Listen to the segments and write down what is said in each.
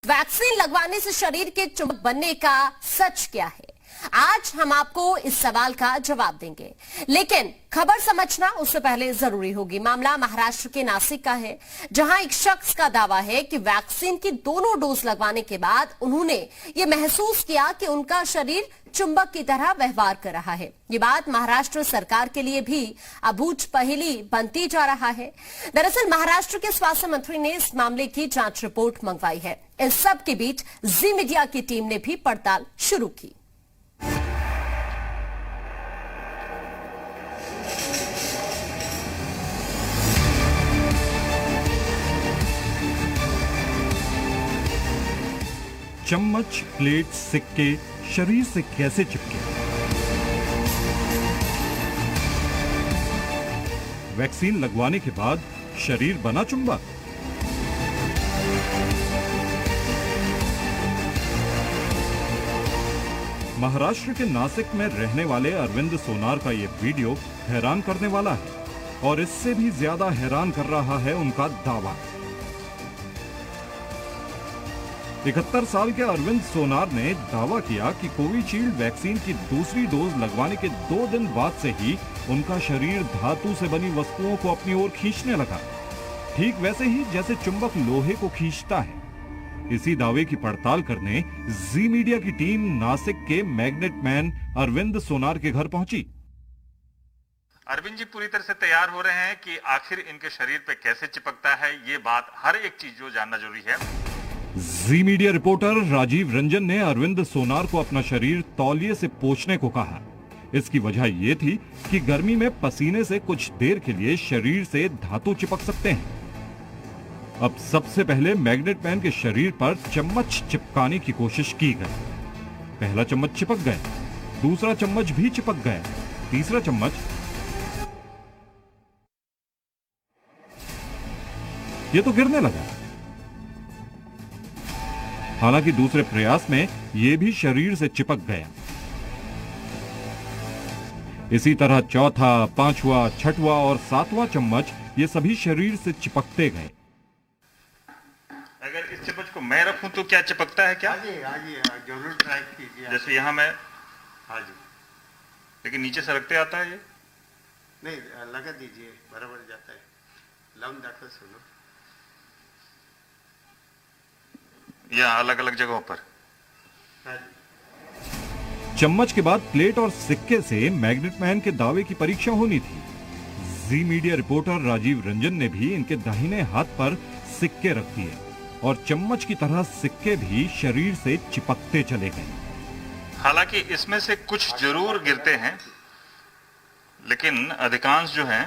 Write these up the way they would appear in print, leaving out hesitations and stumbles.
Vaccine लगवाने से शरीर के चुंबक बनने का सच क्या है? आज हम आपको इस सवाल का जवाब देंगे, लेकिन खबर समझना उससे पहले जरूरी होगी। मामला महाराष्ट्र के नासिक का है, जहां एक शख्स का दावा है कि वैक्सीन की दोनों डोज लगवाने के बाद उन्होंने ये महसूस किया कि उनका शरीर चुंबक की तरह व्यवहार कर रहा है। ये बात महाराष्ट्र सरकार के लिए भी अबूझ पहेली बनती जा रहा है। दरअसल महाराष्ट्र के स्वास्थ्य मंत्री ने इस मामले की जांच रिपोर्ट मंगवाई है। इस सब के बीच जी मीडिया की टीम ने भी पड़ताल शुरू की। चम्मच, प्लेट, सिक्के शरीर से कैसे चिपके? वैक्सीन लगवाने के बाद शरीर बना चुंबक? महाराष्ट्र के नासिक में रहने वाले अरविंद सोनार का यह वीडियो हैरान करने वाला है, और इससे भी ज्यादा हैरान कर रहा है उनका दावा। 71 साल के अरविंद सोनार ने दावा किया कि कोविशील्ड वैक्सीन की दूसरी डोज लगवाने के 2 दिन बाद से ही उनका शरीर धातु से बनी वस्तुओं को अपनी ओर खींचने लगा, ठीक वैसे ही जैसे चुंबक लोहे को खींचता है। इसी दावे की पड़ताल करने जी मीडिया की टीम नासिक के मैग्नेट मैन अरविंद सोनार के घर पहुंची। अरविंद जी पूरी तरह से तैयार हो रहे हैं कि आखिर इनके शरीर पे कैसे चिपकता है। ये बात हर एक चीज जो जानना जरूरी है। जी मीडिया रिपोर्टर राजीव रंजन ने अरविंद सोनार को अपना शरीर तौलिए से पोंछने को कहा। इसकी वजह यह थी कि गर्मी में पसीने से कुछ देर के लिए शरीर से धातु चिपक सकते हैं। अब सबसे पहले मैग्नेट मैन के शरीर पर चम्मच चिपकाने की कोशिश की गई। पहला चम्मच चिपक गया, दूसरा चम्मच भी चिपक गया, तीसरा चम्मच, ये तो गिरने लगा। हालांकि दूसरे प्रयास में यह भी शरीर से चिपक गया। इसी तरह चौथा, पांचवा, छठवां और सातवां चम्मच ये सभी शरीर से चिपकते गए। अगर इस चम्मच को मैं रखूं तो क्या चिपकता है क्या? हाँ जी, जरूर ट्राई कीजिए। जैसे यहाँ मैं, हाँ जी, लेकिन नीचे सरकते आता है ये। नहीं लगा दीजिए, बराबर जाता है। लाऊं डॉक्टर, सुनो। या अलग अलग जगहों पर। हाँ जी। चम्मच के बाद प्लेट और सिक्के से मैग्नेट मैन के दावे की परीक्षा होनी थी। जी मीडिया रिपोर्टर राजीव रंजन ने भी इनके दाहिने हाथ पर सिक्के रख दिए और चम्मच की तरह सिक्के भी शरीर से चिपकते चले गए। हालांकि इसमें से कुछ जरूर गिरते हैं, लेकिन अधिकांश जो हैं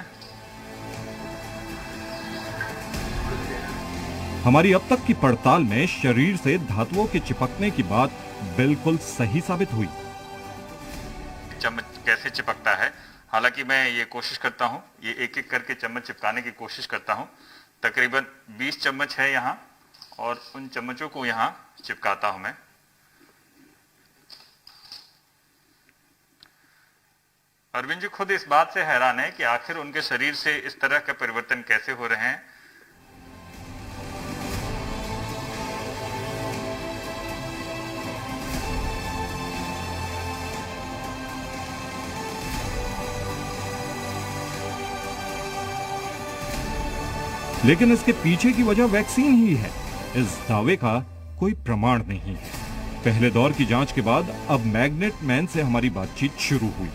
हमारी अब तक की पड़ताल में शरीर से धातुओं के चिपकने की बात बिल्कुल सही साबित हुई। चम्मच कैसे चिपकता है, हालांकि मैं ये कोशिश करता हूँ, ये एक एक करके चम्मच चिपकाने की कोशिश करता हूँ। तकरीबन 20 चम्मच है यहाँ, और उन चम्मचों को यहाँ चिपकाता हूं मैं। अरविंद जी खुद इस बात से हैरान है कि आखिर उनके शरीर से इस तरह के परिवर्तन कैसे हो रहे हैं। लेकिन इसके पीछे की वजह वैक्सीन ही है। इस दावे का कोई प्रमाण नहीं है। पहले दौर की जांच के बाद अब मैग्नेट मैन से हमारी बातचीत शुरू हुई।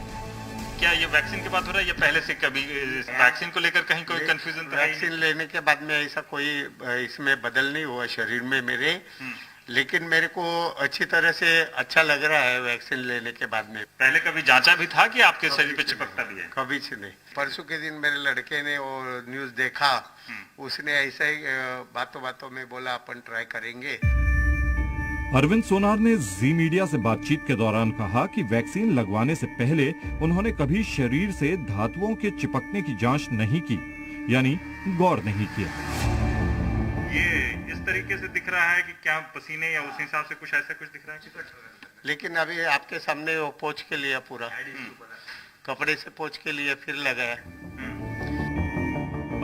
क्या ये वैक्सीन की बात हो रहा है या पहले से कभी वैक्सीन को लेकर कहीं कोई कंफ्यूजन था? वैक्सीन लेने के बाद में ऐसा कोई इसमें बदल नहीं हुआ शरीर में मेरे, लेकिन मेरे को अच्छी तरह से अच्छा लग रहा है वैक्सीन लेने के बाद में। पहले कभी जांचा भी था कि आपके शरीर पे चिपकता भी है? कभी से नहीं। परसों के दिन मेरे लड़के ने वो न्यूज देखा, उसने ऐसा ही बातों बातों में बोला अपन ट्राई करेंगे। अरविंद सोनार ने जी मीडिया से बातचीत के दौरान कहा कि वैक्सीन लगवाने से पहले उन्होंने कभी शरीर से धातुओं के चिपकने की जांच नहीं की, यानी गौर नहीं किया। ये इस तरीके से दिख रहा है कि क्या पसीने या उस हिसाब से कुछ ऐसा कुछ दिख रहा है? लेकिन अभी आपके सामने वो पोंछ के लिया, पूरा कपड़े से पोंछ के लिए फिर लगाया।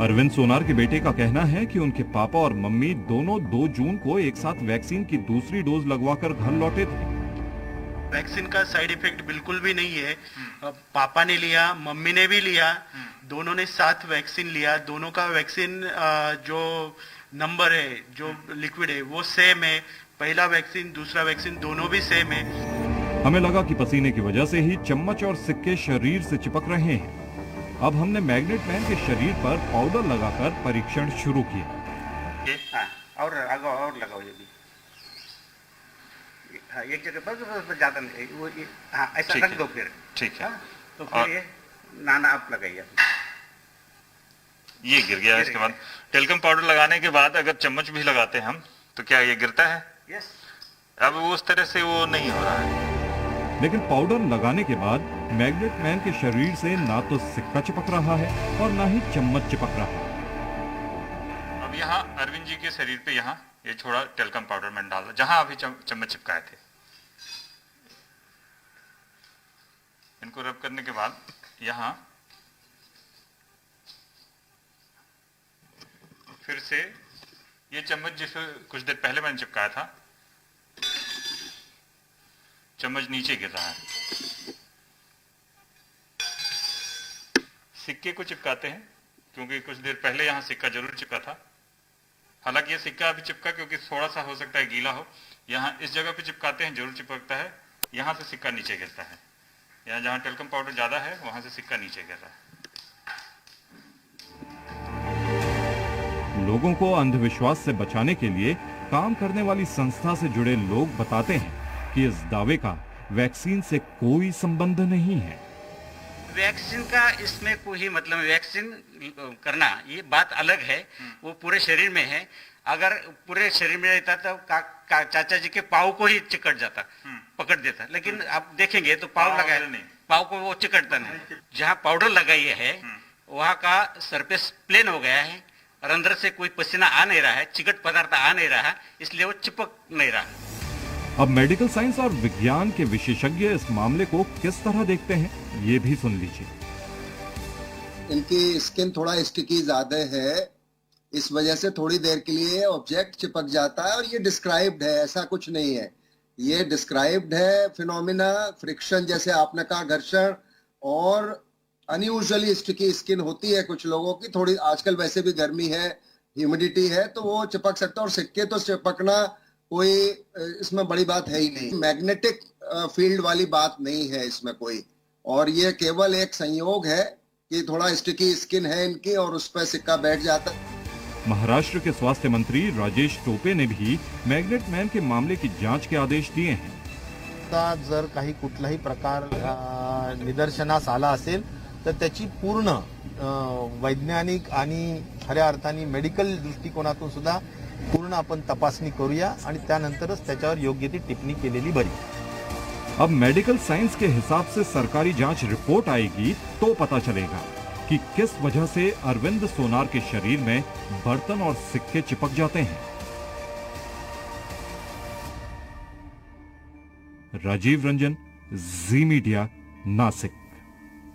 अरविंद सोनार के बेटे का कहना है कि उनके पापा और मम्मी दोनों 2 जून को एक साथ वैक्सीन की दूसरी डोज लगवाकर घर लौटे थे। वैक्सीन का साइड इफेक्ट बिल्कुल भी नहीं है। पापा ने लिया, मम्मी ने भी लिया, दोनों ने साथ वैक्सीन लिया। दोनों का वैक्सीन जो नंबर है, जो लिक्विड है, वो सेम है। पहला वैक्सीन, दूसरा वैक्सीन दोनों भी सेम है। हमें लगा कि पसीने की वजह से ही चम्मच और सिक्के शरीर से चिपक रहे हैं। अब हमने मैग्नेट मैन के शरीर पर पाउडर लगाकर परीक्षण शुरू किया। और लगाओ ये भी। हाँ, एक जगह बस ज्यादा नहीं, वो हाँ, ऐसा रख दो फिर। ठीक है। तो फिर ये नाना आप लगाइए। ये गिर गया। इसके बाद टेल्कम पाउडर लगाने के बाद अगर चम्मच भी लगाते हैं हम, तो क्या ये गिरता है? यस। अब वो उस तरह से वो नहीं हो रहा है। लेकिन पाउडर लगाने के बाद मैग्नेट मैन के शरीर से ना तो सिक्का चिपक रहा है और ना ही चम्मच चिपक रहा है। अब यहाँ अरविंद जी के शरीर पे यहाँ ये थोड़ा टेल्कम पाउडर मैंने डाला, जहां अभी चम्मच चिपकाए थे। इनको रब करने के बाद यहाँ फिर से ये चम्मच जिसे कुछ देर पहले मैंने चिपकाया था, चम्मच नीचे गिर रहा है। सिक्के को चिपकाते हैं, क्योंकि कुछ देर पहले यहाँ सिक्का जरूर चिपका था। हालांकि ये सिक्का अभी चिपका क्योंकि थोड़ा सा हो सकता है गीला हो। यहाँ इस जगह पे चिपकाते हैं, जरूर चिपकता है। यहाँ से सिक्का नीचे गिरता है। यहाँ जहाँ टेल्कम पाउडर ज्यादा है, वहां से सिक्का नीचे गिर रहा है। लोगों को अंधविश्वास से बचाने के लिए काम करने वाली संस्था से जुड़े लोग बताते हैं कि इस दावे का वैक्सीन से कोई संबंध नहीं है। वैक्सीन का इसमें कोई मतलब, वैक्सीन करना ये बात अलग है। वो पूरे शरीर में है। अगर पूरे शरीर में रहता तो चाचा जी के पाँव को ही चिकट जाता, पकड़ देता। लेकिन आप देखेंगे तो पाँव लगाया नहीं, पाँव को वो चिकटता नहीं। जहाँ पाउडर लगाई है वहाँ का सरफेस प्लेन हो गया है और अंदर से कोई पसीना आ नहीं रहा है, चिकट पदार्थ आ नहीं रहा है, इसलिए वो चिपक नहीं रहा। अब मेडिकल साइंस और विज्ञान के विशेषज्ञ इस मामले को किस तरह देखते हैं, ये भी सुन लीजिए। इनकी स्किन थोड़ा स्टिकी ज्यादा है, इस वजह से थोड़ी देर के लिए ऑब्जेक्ट चिपक जाता है। और ये डिस्क्राइब्ड है, ऐसा कुछ नहीं है। ये डिस्क्राइब्ड है फिनोमिना, फ्रिक्शन जैसे आपने कहा, घर्षण। और अनयूजुअली स्टिकी स्किन होती है कुछ लोगों की। थोड़ी आजकल वैसे भी गर्मी है, ह्यूमिडिटी है, तो वो चिपक सकता है। और सिक्के तो चिपकना कोई इसमें बड़ी बात है ही नहीं। मैग्नेटिक फील्ड वाली बात नहीं है इसमें कोई। और ये केवल एक संयोग है कि थोड़ा स्टिकी स्किन है इनकी और उस पर सिक्का बैठ जाता है। महाराष्ट्र के स्वास्थ्य मंत्री राजेश टोपे ने भी मैग्नेट मैन के मामले की जांच के आदेश दिए हैं। जर काही कुठलाही प्रकार निदर्शनास आला असेल तर त्याची पूर्ण वैज्ञानिक आणि खऱ्या अर्थाने मेडिकल दृष्टिकोनातून सुद्धा पूर्ण आपण तपासणी करूया आणि त्यानंतरच त्याच्यावर योग्य ती टिप्पणी केलेली बरी। अब मेडिकल साइंस के हिसाब से सरकारी जांच रिपोर्ट आएगी तो पता चलेगा कि किस वजह से अरविंद सोनार के शरीर में बर्तन और सिक्के चिपक जाते हैं। राजीव रंजन, जी मीडिया, नासिक।